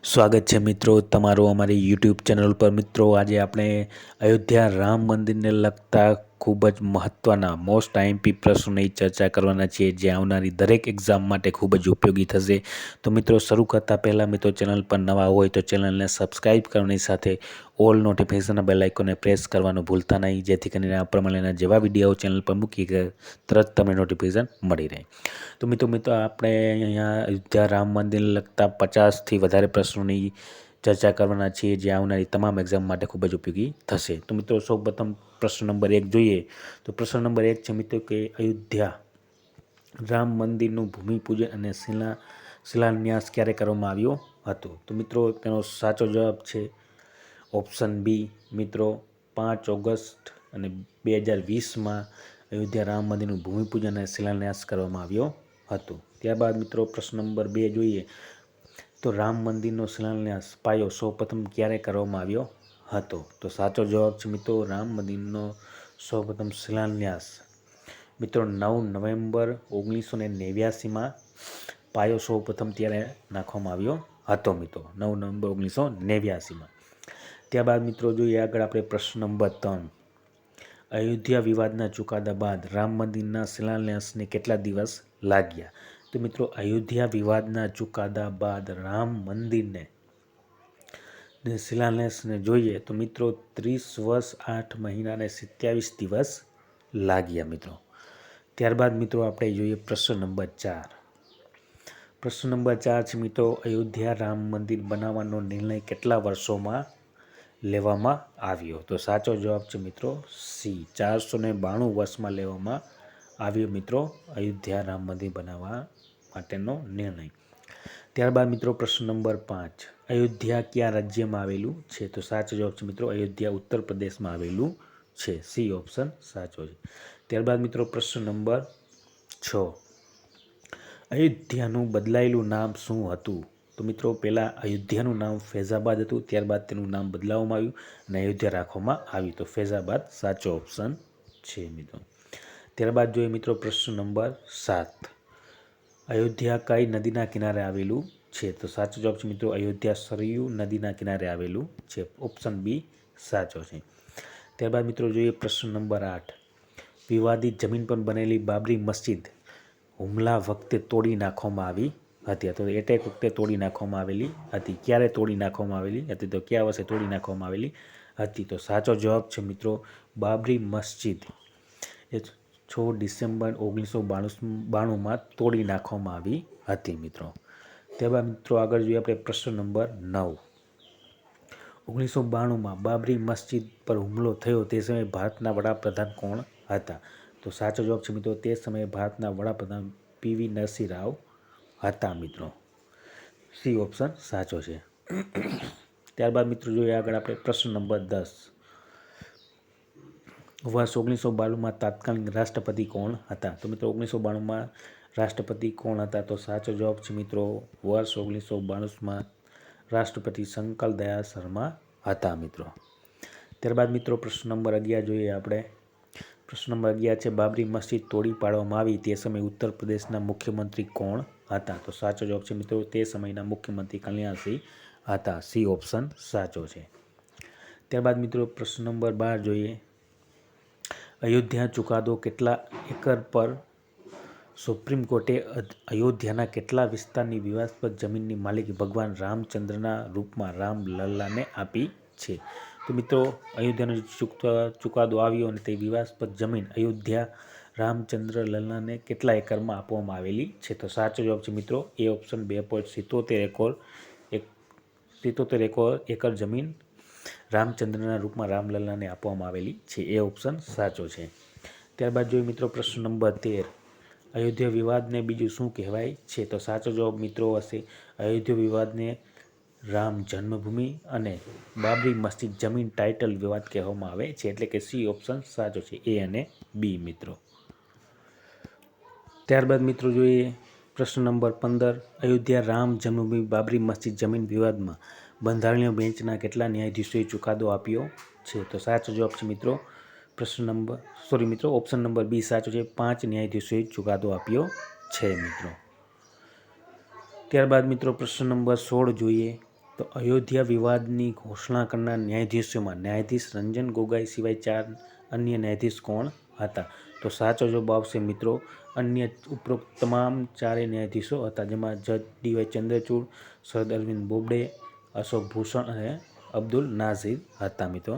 સ્વાગત છે મિત્રો તમારું અમારી યુટ્યુબ ચેનલ પર। મિત્રો આજે આપણે અયોધ્યા રામ મંદિરને લગતા ખૂબ જ મહત્ત્વના મોસ્ટ આઈએમપી પ્રશ્નોની ચર્ચા કરવાના છીએ, જે આવનારી દરેક એક્ઝામ માટે ખૂબ જ ઉપયોગી થશે। તો મિત્રો શરૂ કરતાં પહેલાં મિત્રો ચેનલ પર નવા હોય તો ચેનલને સબસ્ક્રાઈબ કરવાની સાથે ઓલ નોટિફિકેશનના બેલ આઇકોનને પ્રેસ કરવાનું ભૂલતા નહીં, જેથી કરીને આ પ્રમાણેના જેવા વિડીયો ચેનલ પર મૂકી કે તરત તમને નોટિફિકેશન મળી રહે। તો મિત્રો આપણે અહીંયા અયોધ્યા રામ મંદિરને લગતા 50થી વધારે પ્રશ્નોની ચર્ચા કરવાના છીએ, જે આવનારી તમામ એક્ઝામ માટે ખૂબ જ ઉપયોગી થશે। તો મિત્રો સૌપ્રથમ પ્રશ્ન નંબર 1 જોઈએ। તો પ્રશ્ન નંબર 1 છે મિત્રો કે અયોધ્યા રામ મંદિરનું ભૂમિપૂજન અને શિલાન્યાસ ક્યારે કરવામાં આવ્યો હતો? તો મિત્રો તેનો સાચો જવાબ છે ઓપ્શન બી મિત્રો 5 ઓગસ્ટ અને 2020માં અયોધ્યા રામ મંદિરનું ભૂમિપૂજન અને શિલાન્યાસ કરવામાં આવ્યો હતો। ત્યારબાદ મિત્રો પ્રશ્ન નંબર 2 જોઈએ। તો રામ મંદિરનો શિલાન્યાસ પાયો સૌપ્રથમ ક્યારે કરવામાં આવ્યો હતો? તો સાચો જવાબ છે મિત્રો રામ મંદિરનો સૌપ્રથમ શિલાન્યાસ મિત્રો 9 નવેમ્બર 1989માં પાયો સૌપ્રથમ ત્યારે નાખવામાં આવ્યો હતો મિત્રો, 9 નવેમ્બર 1989માં। ત્યારબાદ મિત્રો જોઈએ આગળ આપણે પ્રશ્ન નંબર 3। અયોધ્યા વિવાદના ચુકાદા બાદ રામ મંદિરના શિલાન્યાસને કેટલા દિવસ લાગ્યા? તો મિત્રો અયોધ્યા વિવાદના ચુકાદા બાદ રામ મંદિરને શિલાન્યાસને જોઈએ તો મિત્રો 30 વર્ષ 8 મહિના અને 27 દિવસ લાગ્યા મિત્રો। ત્યારબાદ મિત્રો આપણે જોઈએ પ્રશ્ન નંબર 4। પ્રશ્ન નંબર 4 છે મિત્રો અયોધ્યા રામ મંદિર બનાવવાનો નિર્ણય કેટલા વર્ષોમાં લેવામાં આવ્યો? તો સાચો જવાબ છે મિત્રો સી 492 વર્ષમાં લેવામાં આવ્યો મિત્રો અયોધ્યા રામ મંદિર બનાવવા માટેનો નિર્ણય। ત્યારબાદ મિત્રો પ્રશ્ન નંબર 5। અયોધ્યા કયા રાજ્યમાં આવેલું છે? તો સાચો જવાબ છે મિત્રો અયોધ્યા ઉત્તર પ્રદેશમાં આવેલું છે, સી ઓપ્શન સાચો છે। ત્યારબાદ મિત્રો પ્રશ્ન નંબર 6। અયોધ્યાનું બદલાયેલું નામ શું હતું? તો મિત્રો પહેલાં અયોધ્યાનું નામ ફૈઝાબાદ હતું, ત્યારબાદ તેનું નામ બદલાવવામાં આવ્યું અને અયોધ્યા રાખવામાં આવ્યું, તો ફૈઝાબાદ સાચો ઓપ્શન છે મિત્રો। ત્યારબાદ જોઈએ મિત્રો પ્રશ્ન નંબર 7। અયોધ્યા કઈ નદીના કિનારે આવેલું છે? તો સાચો જવાબ છે મિત્રો અયોધ્યા સરયુ નદીના કિનારે આવેલું છે, ઓપ્શન બી સાચો છે। ત્યારબાદ મિત્રો જોઈએ પ્રશ્ન નંબર 8। વિવાદિત જમીન પર બનેલી બાબરી મસ્જિદ હુમલા વખતે તોડી નાખવામાં આવી હતી, તો એટેક વખતે તોડી નાખવામાં આવેલી હતી। ક્યારે તોડી નાખવામાં આવેલી હતી? તો કયા વર્ષે તોડી નાખવામાં આવેલી હતી? તો સાચો જવાબ છે મિત્રો બાબરી મસ્જિદ એ 6 ડિસેમ્બર 1992માં તોડી નાખવામાં આવી હતી મિત્રો। ત્યારબાદ મિત્રો આગળ જોઈએ આપણે પ્રશ્ન નંબર 9। 1992માં બાબરી મસ્જિદ પર હુમલો થયો તે સમયે ભારતના વડાપ્રધાન કોણ હતા? તો સાચો જવાબ છે મિત્રો તે સમયે ભારતના વડાપ્રધાન પીવી નરસિંહ રાવ હતા મિત્રો, સી ઓપ્શન સાચો છે। ત્યારબાદ મિત્રો જોઈએ આગળ આપણે પ્રશ્ન નંબર 10। વર્ષ 1992માં તાત્કાલિક રાષ્ટ્રપતિ કોણ હતા? તો મિત્રો 1992માં રાષ્ટ્રપતિ કોણ હતા? તો સાચો જવાબ છે મિત્રો વર્ષ 1992માં રાષ્ટ્રપતિ શંકર દયાળ શર્મા હતા મિત્રો। ત્યારબાદ મિત્રો પ્રશ્ન નંબર 11 જોઈએ આપણે। પ્રશ્ન નંબર 11 છે બાબરી મસ્જિદ તોડી પાડવામાં આવી તે સમયે ઉત્તર પ્રદેશના મુખ્યમંત્રી કોણ હતા? તો સાચો જવાબ છે મિત્રો તે સમયના મુખ્યમંત્રી કલ્યાણસિંહ હતા, સી ઓપ્શન સાચો છે। ત્યારબાદ મિત્રો પ્રશ્ન નંબર 12 જોઈએ। અયોધ્યા ચુકાદો કેટલા એકર પર સુપ્રીમ કોર્ટે અયોધ્યાના કેટલા વિસ્તારની વિવાદાસ્પદ જમીનની માલિકી ભગવાન રામચંદ્રના રૂપમાં રામ લલ્લાને આપી છે? તો મિત્રો અયોધ્યાનો ચુકાદો આવ્યો અને તે વિવાદાસ્પદ જમીન અયોધ્યા રામચંદ્ર લલ્લાને કેટલા એકરમાં આપવામાં આવેલી છે? તો સાચો જવાબ છે મિત્રો એ ઓપ્શન 2.77 એકર જમીન રામચંદ્રના રૂપમાં રામલલ્લાને આપવામાં આવેલી છે, એ ઓપ્શન સાચો છે। ત્યારબાદ જોઈએ મિત્રો પ્રશ્ન નંબર 13। અયોધ્યા વિવાદને બીજું શું કહેવાય છે? તો સાચો જવાબ મિત્રો હશે અયોધ્યા વિવાદને રામ જન્મભૂમિ અને બાબરી મસ્જિદ જમીન ટાઇટલ વિવાદ કહેવામાં આવે છે, એટલે કે સી ઓપ્શન સાચો છે, એ અને બી મિત્રો। ત્યારબાદ મિત્રો જોઈએ પ્રશ્ન નંબર 15। અયોધ્યા રામ જન્મભૂમિ બાબરી મસ્જિદ જમીન વિવાદમાં બંધારણીય બેન્ચના કેટલા ન્યાયાધીશોએ ચુકાદો આપ્યો છે? તો સાચો જવાબ છે મિત્રો ઓપ્શન નંબર બી સાચો છે, 5 ન્યાયાધીશોએ ચુકાદો આપ્યો છે મિત્રો। ત્યારબાદ મિત્રો પ્રશ્ન નંબર 16 જોઈએ। તો અયોધ્યા વિવાદની ઘોષણા કરનાર ન્યાયાધીશોમાં ન્યાયાધીશ રંજન ગોગોઈ સિવાય 4 અન્ય ન્યાયાધીશ કોણ હતા? તો સાચો જવાબ આવશે મિત્રો અન્ય ઉપરોક્ત તમામ 4 ન્યાયાધીશો હતા, જેમાં જજ ડી.વાય. ચંદ્રચૂડ, શરદ અરવિંદ બોબડે, અશોક ભૂષણ અને અબ્દુલ નાઝીર હતા મિત્રો.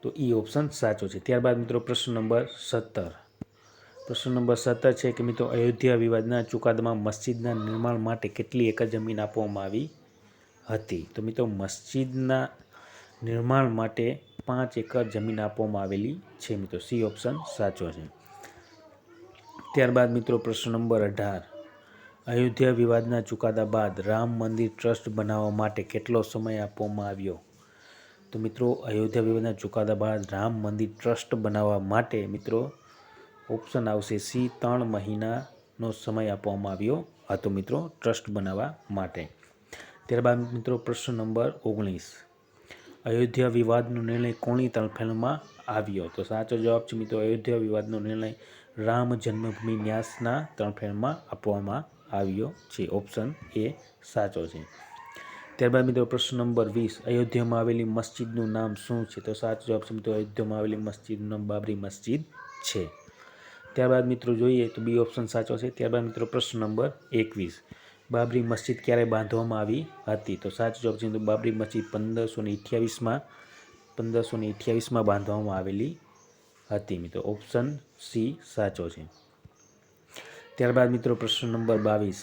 તો ઈ ઓપ્શન સાચો છે. ત્યારબાદ મિત્રો પ્રશ્ન નંબર 17. પ્રશ્ન નંબર 17 છે કે મિત્રો અયોધ્યા વિવાદના ચુકાદામાં મસ્જિદના નિર્માણ માટે કેટલી એકર જમીન આપવામાં આવી હતી? તો મિત્રો મસ્જિદના નિર્માણ માટે 5 એકર જમીન આપવામાં આવેલી છે મિત્રો. સી ઓપ્શન સાચો છે. ત્યારબાદ મિત્રો પ્રશ્ન નંબર 18. અયોધ્યા વિવાદના ચુકાદા બાદ રામ મંદિર ટ્રસ્ટ બનાવવા માટે કેટલો સમય આપવામાં આવ્યો? તો મિત્રો અયોધ્યા વિવાદના ચુકાદા બાદ રામ મંદિર ટ્રસ્ટ બનાવવા માટે મિત્રો ઓપ્શન આવશે સી 3 મહિનાનો સમય આપવામાં આવ્યો હતો મિત્રો ટ્રસ્ટ બનાવવા માટે. ત્યારબાદ મિત્રો પ્રશ્ન નંબર 19. અયોધ્યા વિવાદનો નિર્ણય કોની તરફેણમાં આવ્યો? તો સાચો જવાબ છે મિત્રો અયોધ્યા વિવાદનો નિર્ણય રામ જન્મભૂમિ ન્યાસના તરફેણમાં આપવામાં આવ્યો છે. ઓપ્શન એ સાચો છે. ત્યારબાદ મિત્રો પ્રશ્ન નંબર 20. અયોધ્યામાં આવેલી મસ્જિદનું નામ શું છે? તો સાચો જવાબ છે મિત્રો અયોધ્યામાં આવેલી મસ્જિદનું નામ બાબરી મસ્જિદ છે. ત્યારબાદ મિત્રો જોઈએ તો બી ઓપ્શન સાચો છે. ત્યારબાદ મિત્રો પ્રશ્ન નંબર 21. બાબરી મસ્જિદ ક્યારે બાંધવામાં આવી હતી? તો સાચો જવાબ છે બાબરી મસ્જિદ 1528માં બાંધવામાં આવેલી હતી મિત્રો. ઓપ્શન સી સાચો છે. ત્યારબાદ મિત્રો પ્રશ્ન નંબર 22.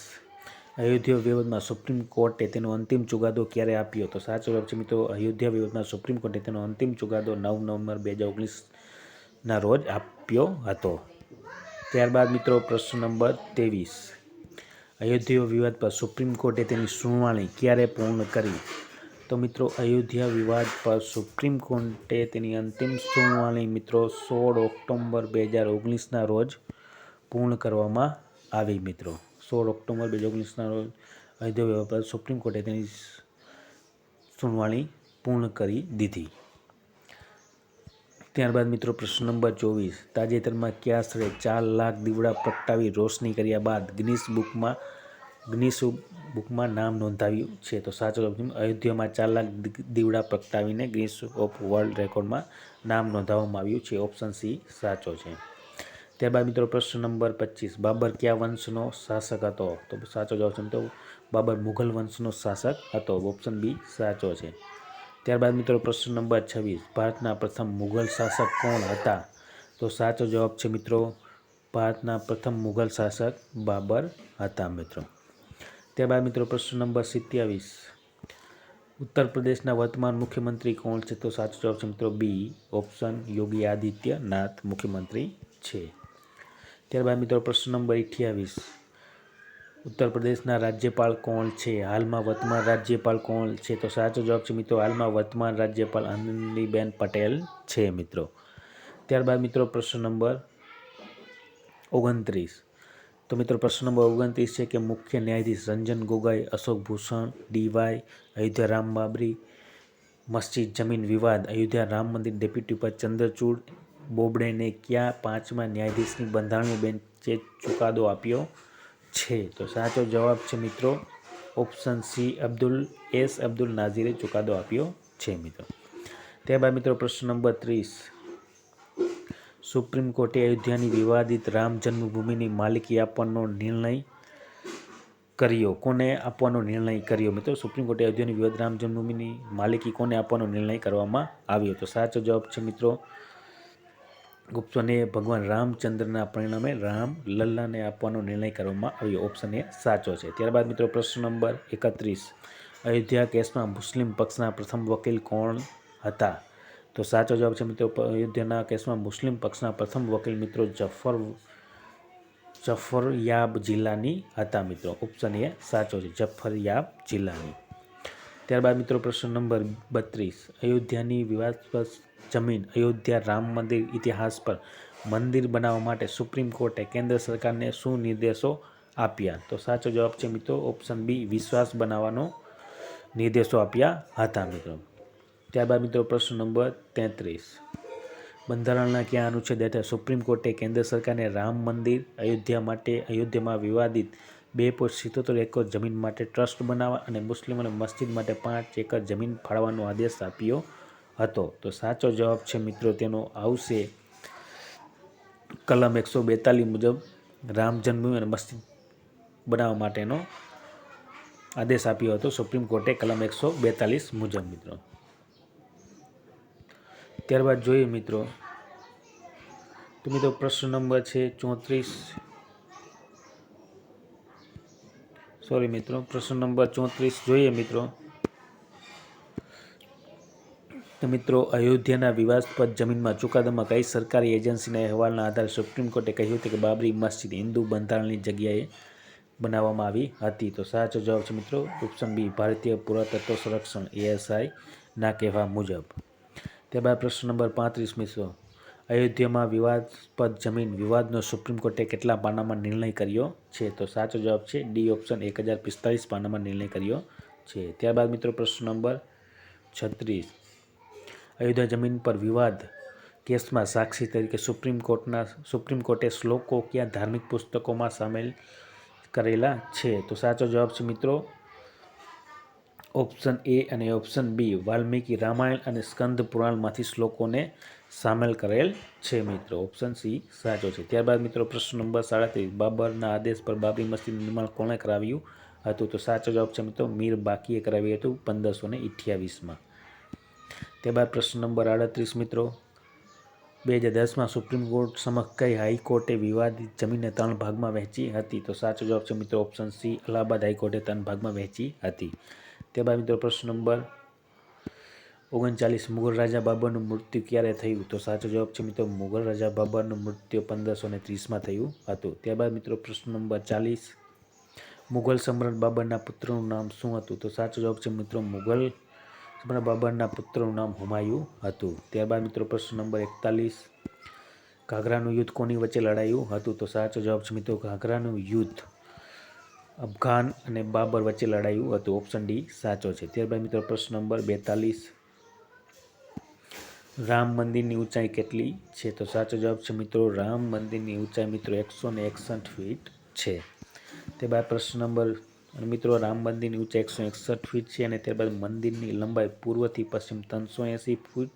અયોધ્યા વિવાદમાં સુપ્રીમ કોર્ટે તેનો અંતિમ ચુકાદો ક્યારે આપ્યો? તો સાચો જવાબ છે મિત્રો અયોધ્યા વિવાદમાં સુપ્રીમ કોર્ટે તેનો અંતિમ ચુકાદો 9 નવેમ્બર 2019ના રોજ આપ્યો હતો. ત્યારબાદ મિત્રો પ્રશ્ન નંબર 23. અયોધ્યા વિવાદ પર સુપ્રીમ કોર્ટે તેની સુનાવણી ક્યારે પૂર્ણ કરી? તો મિત્રો અયોધ્યા વિવાદ પર સુપ્રીમ કોર્ટે તેની અંતિમ સુનાવણી મિત્રો 16 ઓક્ટોબર 2019ના રોજ પૂર્ણ કરવામાં આવી મિત્રો. 16 ઓક્ટોબર 2019ના રોજ અયોધ્યા વિવાદ પર સુપ્રીમ કોર્ટે તેની સુનાવણી પૂર્ણ કરી દીધી. ત્યારબાદ મિત્રો પ્રશ્ન નંબર 24. તાજેતરમાં કયા સ્થળે 4 લાખ દીવડા પ્રગટાવી રોશની કર્યા બાદ ગિનિસ બુકમાં નામ નોંધાવ્યું છે? તો સાચો જવાબ અયોધ્યામાં 4 લાખ દીવડા પ્રગટાવીને ગિનિસ ઓફ વર્લ્ડ રેકોર્ડમાં નામ નોંધાવવામાં આવ્યું છે. ઓપ્શન સી સાચો છે. ત્યારબાદ મિત્રો પ્રશ્ન નંબર 25. બાબર કયા વંશનો શાસક હતો? તો સાચો જવાબ છે મિત્રો બાબર મુઘલ વંશનો શાસક હતો. ઓપ્શન બી સાચો છે. ત્યારબાદ મિત્રો પ્રશ્ન નંબર 26. ભારતના પ્રથમ મુઘલ શાસક કોણ હતા? તો સાચો જવાબ છે મિત્રો ભારતના પ્રથમ મુઘલ શાસક બાબર હતા મિત્રો. ત્યારબાદ મિત્રો પ્રશ્ન નંબર 27. ઉત્તર પ્રદેશના વર્તમાન મુખ્યમંત્રી કોણ છે? તો સાચો જવાબ છે મિત્રો બી ઓપ્શન યોગી આદિત્યનાથ મુખ્યમંત્રી છે. ત્યારબાદ મિત્રો પ્રશ્ન નંબર 28. ઉત્તર પ્રદેશના રાજ્યપાલ કોણ છે? હાલમાં વર્તમાન રાજ્યપાલ કોણ છે? તો સાચો જવાબ છે મિત્રો હાલમાં વર્તમાન રાજ્યપાલ આનંદીબેન પટેલ છે મિત્રો. ત્યારબાદ મિત્રો પ્રશ્ન નંબર 29. તો મિત્રો પ્રશ્ન નંબર 29 છે કે મુખ્ય ન્યાયાધીશ રંજન ગોગોઈ, અશોક ભૂષણ, ડી.વાય. અયોધ્યા રામ બાબરી મસ્જિદ જમીન વિવાદ, અયોધ્યા રામ મંદિર ડેપ્યુટી પર ચંદ્રચૂડ, બોબડેને કયા 5મા ન્યાયાધીશની બંધારણીય બેન્ચે ચુકાદો આપ્યો છે? તો સાચો જવાબ છે મિત્રો ઓપ્શન સી અબ્દુલ નાઝીરે ચુકાદો આપ્યો છે મિત્રો. ત્યારબાદ મિત્રો પ્રશ્ન નંબર 30. સુપ્રીમ કોર્ટે અયોધ્યાની વિવાદિત રામ જન્મભૂમિની માલિકી આપવાનો નિર્ણય કર્યો? કોને આપવાનો નિર્ણય કર્યો મિત્રો? સુપ્રીમ કોર્ટે અયોધ્યાની વિવાદ રામ જન્મભૂમિની માલિકી કોને આપવાનો નિર્ણય કરવામાં આવ્યો? તો સાચો જવાબ છે મિત્રો ઓપ્શન એ ભગવાન રામચંદ્રના પરિણામે રામ લલ્લાને આપવાનો નિર્ણય કરવામાં આવ્યો. ઓપ્શન એ સાચો છે. ત્યારબાદ મિત્રો પ્રશ્ન નંબર 31. અયોધ્યા કેસમાં મુસ્લિમ પક્ષના પ્રથમ વકીલ કોણ હતા? તો સાચો જવાબ છે મિત્રો અયોધ્યાના કેસમાં મુસ્લિમ પક્ષના પ્રથમ વકીલ મિત્રો જફરયાબ જિલ્લાની હતા મિત્રો. ઓપ્શન એ સાચો છે જફરયાબ જિલ્લાની. ત્યારબાદ મિત્રો પ્રશ્ન નંબર 32. અયોધ્યાની વિવાદાસ્પદ જમીન અયોધ્યા રામ મંદિર ઇતિહાસ પર મંદિર બનાવવા માટે સુપ્રીમ કોર્ટે કેન્દ્ર સરકારને શું નિર્દેશો આપ્યા? તો સાચો જવાબ છે મિત્રો ઓપ્શન બી વિશ્વાસ બનાવવાનો નિર્દેશો આપ્યા હતા મિત્રો. ત્યારબાદ મિત્રો પ્રશ્ન નંબર 33. બંધારણના કયા અનુચ્છેદ હેઠળ સુપ્રીમ કોર્ટે કેન્દ્ર સરકારને રામ મંદિર અયોધ્યામાં વિવાદિત 2.77 એકર જમીન માટે ટ્રસ્ટ બનાવવા અને મુસ્લિમોને મસ્જિદ માટે 5 એકર જમીન ફાળવવાનો આદેશ આપ્યો હતો. તો સાચો જવાબ છે મિત્રો તેનો આવશે કલમ 142 મુજબ રામ જન્મભૂમિ અને મસ્જિદ બનાવવા માટેનો આદેશ આપ્યો હતો સુપ્રીમ કોર્ટે કલમ 142 મુજબ મિત્રો. ત્યારબાદ જોઈએ મિત્રો તો મિત્રો પ્રશ્ન નંબર છે 34 પ્રશ્ન નંબર 34 જોઈએ મિત્રો. તો મિત્રો અયોધ્યાના વિવાદાસ્પદ જમીનમાં ચુકાદામાં કઈ સરકારી એજન્સીના અહેવાલના આધારે સુપ્રીમ કોર્ટે કહ્યું હતું કે બાબરી મસ્જિદ હિન્દુ બંધારણની જગ્યાએ બનાવવામાં આવી હતી. તો સાચો જવાબ છે મિત્રો ઓપ્શન બી ભારતીય પુરાતત્વ સંરક્ષણ ASI ના કહેવા મુજબ. ત્યારબાદ પ્રશ્ન નંબર 35 મિત્રો અયોધ્યામાં વિવાદાસ્પદ જમીન વિવાદનો સુપ્રીમ કોર્ટે કેટલા પાનામાં નિર્ણય કર્યો છે? તો સાચો જવાબ છે ડી ઓપ્શન 1045 પાનામાં નિર્ણય કર્યો છે. ત્યારબાદ મિત્રો પ્રશ્ન નંબર 36 અયોધ્યા જમીન પર વિવાદ કેસમાં સાક્ષી તરીકે સુપ્રીમ કોર્ટે શ્લોકો કયા ધાર્મિક પુસ્તકોમાં સામેલ કરેલા છે? તો સાચો જવાબ છે મિત્રો ઓપ્શન એ અને ઓપ્શન બી વાલ્મીકી રામાયણ અને સ્કંદ પુરાણમાંથી શ્લોકોને સામેલ કરેલ છે મિત્રો. ઓપ્શન સી સાચો છે. ત્યારબાદ મિત્રો પ્રશ્ન નંબર 37 બાબરના આદેશ પર બાબરી મસ્જિદનું નિર્માણ કોણે કરાવ્યું હતું? તો સાચો જવાબ છે મિત્રો મીર બાકીએ કરાવ્યું હતું 1528માં. ત્યારબાદ પ્રશ્ન નંબર 38 મિત્રો 2010માં સુપ્રીમ કોર્ટ સમક્ષ કઈ હાઈકોર્ટે વિવાદિત જમીનને 3 ભાગમાં વહેંચી હતી? તો સાચો જવાબ છે મિત્રો ઓપ્શન સી અલ્હાબાદ હાઈકોર્ટે 3 ભાગમાં વહેંચી હતી. ત્યારબાદ મિત્રો પ્રશ્ન નંબર 39 મુગલ રાજા બાબરનું મૃત્યુ ક્યારે થયું? તો સાચો જવાબ છે મિત્રો મુગલ રાજા બાબરનું મૃત્યુ 1530માં થયું હતું. ત્યારબાદ મિત્રો પ્રશ્ન નંબર 40 મુગલ સમ્રાટ બાબરના પુત્રનું નામ શું હતું? તો સાચો જવાબ છે મિત્રો મુગલ સમ્રાટ બાબરના પુત્રનું નામ હુમાયુ હતું. ત્યારબાદ મિત્રો પ્રશ્ન નંબર 41 ઘાઘરાનું યુદ્ધ કોની વચ્ચે લડાયું હતું? તો સાચો જવાબ છે મિત્રો ઘાઘરાનું યુદ્ધ અફઘાન અને બાબર વચ્ચે લડાયું હતું. ઓપ્શન ડી સાચો છે. ત્યારબાદ મિત્રો પ્રશ્ન નંબર 42 રામ મંદિરની ઊંચાઈ કેટલી છે? તો સાચો જવાબ છે મિત્રો રામ મંદિરની ઊંચાઈ મિત્રો 161 ફીટ છે. ત્યારબાદ પ્રશ્ન નંબર મિત્રો રામ મંદિરની ઊંચાઈ 161 ફીટ છે અને ત્યારબાદ મંદિરની લંબાઈ પૂર્વથી પશ્ચિમ 380 ફીટ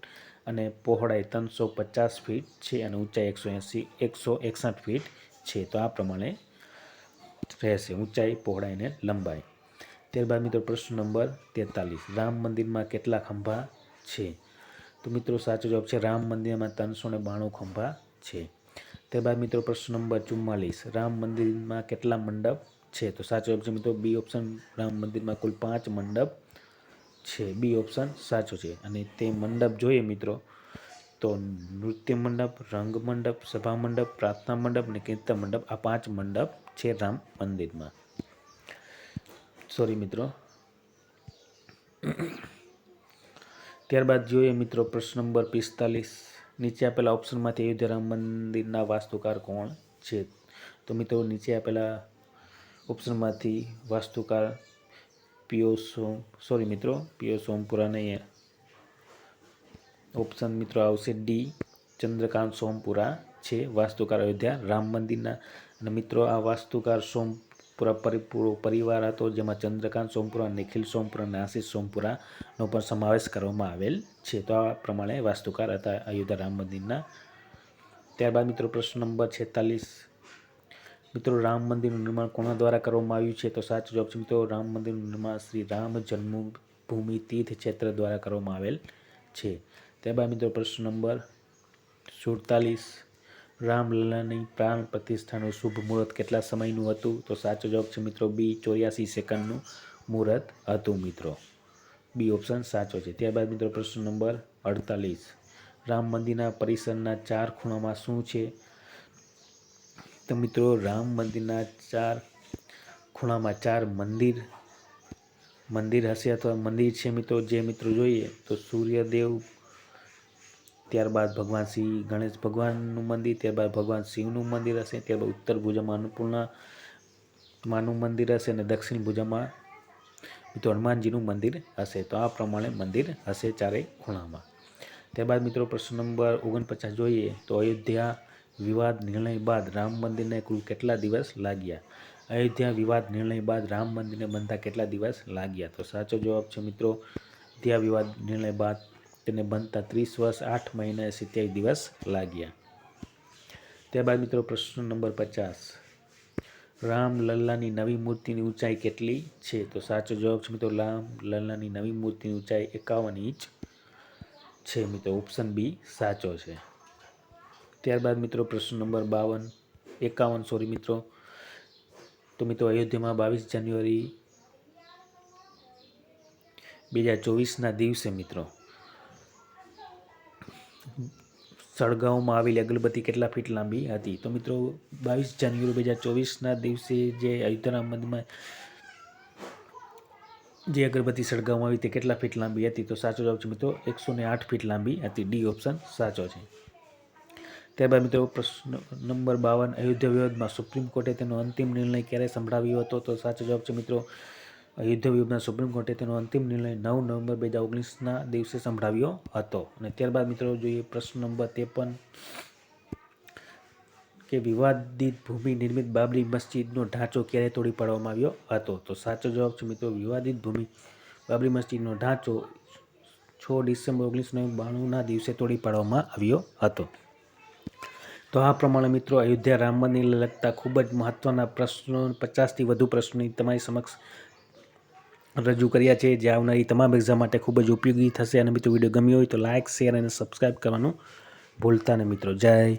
અને પહોળાઈ 350 ફીટ છે અને ઊંચાઈ 161 ફીટ છે. તો આ પ્રમાણે રહેશે ઊંચાઈ, પહોળાઈ અને લંબાઈ. ત્યારબાદ મિત્રો પ્રશ્ન નંબર 43 રામ મંદિરમાં કેટલા ખંભા છે? તો મિત્રો સાચો જવાબ છે રામ મંદિરમાં 392 ખંભા છે. ત્યારબાદ મિત્રો પ્રશ્ન નંબર 44 રામ મંદિરમાં કેટલા મંડપ છે? તો સાચો જવાબ છે મિત્રો બી ઓપ્શન રામ મંદિરમાં કુલ 5 મંડપ છે. બી ઓપ્શન સાચો છે. અને તે મંડપ જોઈએ મિત્રો તો નૃત્ય મંડપ, રંગ મંડપ, સભા મંડપ, પ્રાર્થના મંડપ અને કીર્તન મંડપ આ 5 મંડપ છે રામ મંદિરમાં. મિત્રો ત્યારબાદ જોઈએ મિત્રો પ્રશ્ન નંબર 45 નીચે આપેલા ઓપ્શનમાંથી અયોધ્યા રામ મંદિરના વાસ્તુકાર કોણ છે? તો મિત્રો નીચે આપેલા ઓપ્શનમાંથી વાસ્તુકાર પીઓ સોમપુરા નહીં, ઓપ્શન મિત્રો આવશે ડી ચંદ્રકાંત સોમપુરા છે વાસ્તુકાર અયોધ્યા રામ મંદિરના. અને મિત્રો આ વાસ્તુકાર સોમપુરા પરિવાર હતો જેમાં ચંદ્રકાંત સોમપુરા, નિખિલ સોમપુરા અને આશીષ સોમપુરાનો પણ સમાવેશ કરવામાં આવેલ છે. તો આ પ્રમાણે વાસ્તુકાર હતા અયોધ્યા રામ મંદિરના. ત્યારબાદ મિત્રો પ્રશ્ન નંબર 46 મિત્રો રામ મંદિરનું નિર્માણ કોના દ્વારા કરવામાં આવ્યું છે? તો સાચો જવાબ છે મિત્રો રામ મંદિરનું નિર્માણ શ્રી રામ જન્મભૂમિ તીર્થ ક્ષેત્ર દ્વારા કરવામાં આવેલ છે. ત્યારબાદ મિત્રો પ્રશ્ન નંબર 47 રામલલ્લાની પ્રાણ પ્રતિષ્ઠાનું શુભ મુહૂર્ત કેટલા સમયનું હતું? તો સાચો જવાબ છે મિત્રો બી 84 સેકન્ડનું મુહૂર્ત હતું મિત્રો. બી ઓપ્શન સાચો છે. ત્યારબાદ મિત્રો પ્રશ્ન નંબર 48 રામ મંદિરના પરિસરના 4 ખૂણામાં શું છે? તો મિત્રો રામ મંદિરના 4 ખૂણામાં 4 મંદિર હશે અથવા મંદિર છે મિત્રો. જે મિત્રો જોઈએ તો સૂર્યદેવ, ત્યારબાદ ભગવાન શ્રી ગણેશ ભગવાનનું મંદિર, ત્યારબાદ ભગવાન શિવનું મંદિર હશે, ત્યારબાદ ઉત્તર ભુજામાં અન્નપૂર્ણા માનું મંદિર હશે અને દક્ષિણ ભુજામાં મિત્રો હનુમાનજીનું મંદિર હશે. તો આ પ્રમાણે મંદિર હશે 4 ખૂણામાં. ત્યારબાદ મિત્રો પ્રશ્ન નંબર 49 જોઈએ તો અયોધ્યા વિવાદ નિર્ણય બાદ રામ મંદિરને કુલ કેટલા દિવસ લાગ્યા? અયોધ્યા વિવાદ નિર્ણય બાદ રામ મંદિરને બનતા કેટલા દિવસ લાગ્યા? તો સાચો જવાબ છે મિત્રો, અયોધ્યા વિવાદ નિર્ણય બાદ તેને બનતા 30 વર્ષ 8 મહિના 27 દિવસ લાગ્યા. ત્યારબાદ મિત્રો પ્રશ્ન નંબર 50, રામ લલ્લાની નવી મૂર્તિની ઊંચાઈ કેટલી છે? તો સાચો જવાબ છે મિત્રો, રામ લલ્લાની નવી મૂર્તિની ઊંચાઈ 51 ઇંચ છે મિત્રો. ઓપ્શન બી સાચો છે. ત્યારબાદ મિત્રો પ્રશ્ન નંબર 51 મિત્રો, તો મિત્રો અયોધ્યામાં 22 જાન્યુઆરી 2024ના દિવસે મિત્રો સળગાવવામાં આવેલી અગરબત્તી કેટલા ફીટ લાંબી હતી? તો મિત્રો 22 જાન્યુઆરી 2024ના દિવસે જે અયોધ્યા રામ મંદિરમાં જે અગરબત્તી સળગાવવામાં આવી તે કેટલા ફીટ લાંબી હતી? તો સાચો જવાબ છે મિત્રો 108 ફીટ લાંબી હતી. ડી ઓપ્શન સાચો છે. ત્યારબાદ મિત્રો પ્રશ્ન નંબર 52, અયોધ્યા વિવાદમાં સુપ્રીમ કોર્ટે તેનો અંતિમ નિર્ણય ક્યારે સંભળાવ્યો હતો? તો સાચો જવાબ છે મિત્રો, અયોધ્યા વિવાદમાં સુપ્રીમ કોર્ટે તેનો અંતિમ નિર્ણય 9 નવેમ્બર 2019ના દિવસે સંભળાવ્યો હતો. અને ત્યારબાદ મિત્રો જોઈએ પ્રશ્ન નંબર 53, કે વિવાદિત ભૂમિ નિર્મિત બાબરી મસ્જિદનો ઢાંચો ક્યારે તોડી પાડવામાં આવ્યો હતો? તો સાચો જવાબ છે મિત્રો, વિવાદિત ભૂમિ બાબરી મસ્જિદનો ઢાંચો 6 ડિસેમ્બર 1992ના દિવસે તોડી પાડવામાં આવ્યો હતો. તો આ પ્રમાણે મિત્રો અયોધ્યા રામ મંદિરને લગતા ખૂબ જ મહત્ત્વના પ્રશ્નો 50થી વધુ પ્રશ્નોની તમારી સમક્ષ રજૂ કર્યા છે, જે આવનારી તમામ એક્ઝામ માટે ખૂબ જ ઉપયોગી થશે. અને મિત્રો વિડીયો ગમ્યો હોય તો લાઇક, શેર અને સબસ્ક્રાઈબ કરવાનું ભૂલતા નહીં મિત્રો. જય